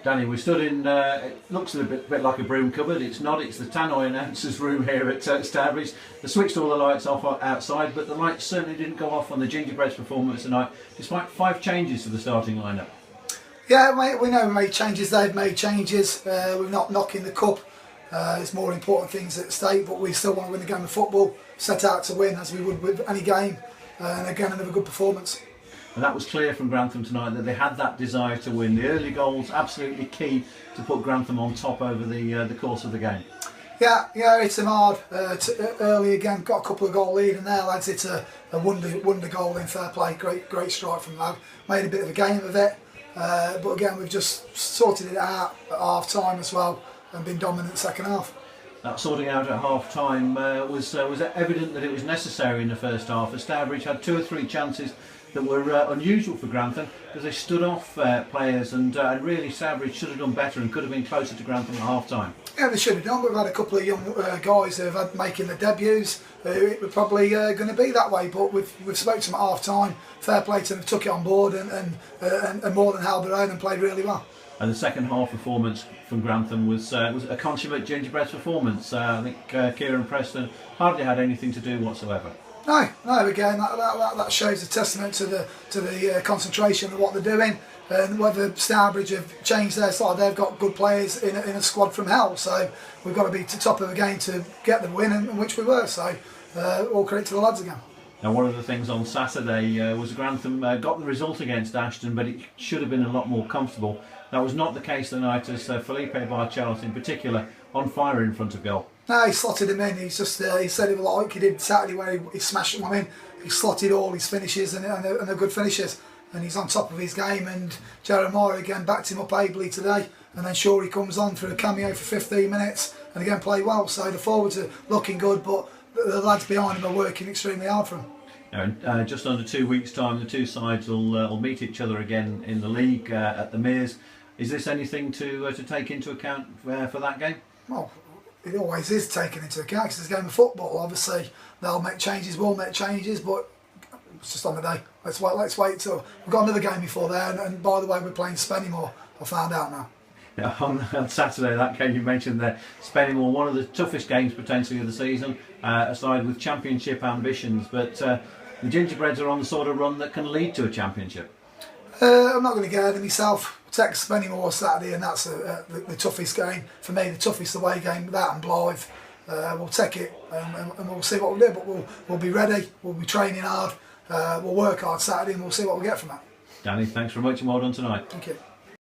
Danny, we stood in, it looks a bit like a broom cupboard. It's not, it's the tannoy announcer's room here at Stourbridge. They switched all the lights off outside, but the lights certainly didn't go off on the Gingerbread's performance tonight, despite 5 changes to the starting lineup. Yeah, we know we made changes, they've made changes. We're not knocking the cup. There's more important things at stake, but we still want to win the game of football, set out to win as we would with any game, and again another good performance. And that was clear from Grantham tonight, that they had that desire to win. The early goals absolutely key to put Grantham on top over the course of the game. Yeah, it's them hard. Early again, got a couple of goal lead, and there lads, it's a wonder goal in fair play. Great strike from the lad. Made a bit of a game of it, but again we've just sorted it out at half time as well and been dominant second half. That sorting out at half time was evident that it was necessary in the first half, as Stourbridge had 2 or 3 chances that were unusual for Grantham, because they stood off players, and really Stourbridge should have done better and could have been closer to Grantham at half time. Yeah, they should have done. We've had a couple of young guys who have had making their debuts. It was probably going to be that way, but we've spoken to them at half time. Fair play to them, took it on board and more than held their own and played really well. And the second half performance from Grantham was a consummate Gingerbread's performance. I think Kieran Preston hardly had anything to do whatsoever. No. Again, that shows a testament to the concentration of what they're doing, and whether Stourbridge have changed their side. They've got good players in a squad from hell, so we've got to be to top of the game to get the win, in which we were. So all credit to the lads again. Now, one of the things on Saturday was Grantham got the result against Ashton, but it should have been a lot more comfortable. That was not the case tonight, as Felipe Barcelos in particular on fire in front of goal. No, he slotted him in. He's just he said it like he did Saturday, where he smashed them in. He slotted all his finishes and they're good finishes, and he's on top of his game. And Jeremiah again backed him up ably today, and then Shorey comes on for a cameo for 15 minutes and again played well. So the forwards are looking good, but the lads behind him are working extremely hard for him. Now, in just under 2 weeks' time, the two sides will meet each other again in the league at the Mears. Is this anything to take into account for that game? Well, it always is taken into account because it's a game of football. Obviously, they'll make changes, we'll make changes, but it's just on the day. Let's wait till we've got another game before then. And by the way, we're playing Spennymoor. I found out now. Yeah, on Saturday, that game you mentioned there, Spennymoor, one of the toughest games potentially of the season, a side with championship ambitions. But the Gingerbreads are on the sort of run that can lead to a championship. I'm not going to get ahead of myself. Take Spennymoor Saturday, and that's the toughest game for me. The toughest away game. That and Blythe. We'll take it and we'll see what we'll do. But we'll be ready. We'll be training hard. We'll work hard Saturday, and we'll see what we get from that. Danny, thanks very much and well done tonight. Thank you.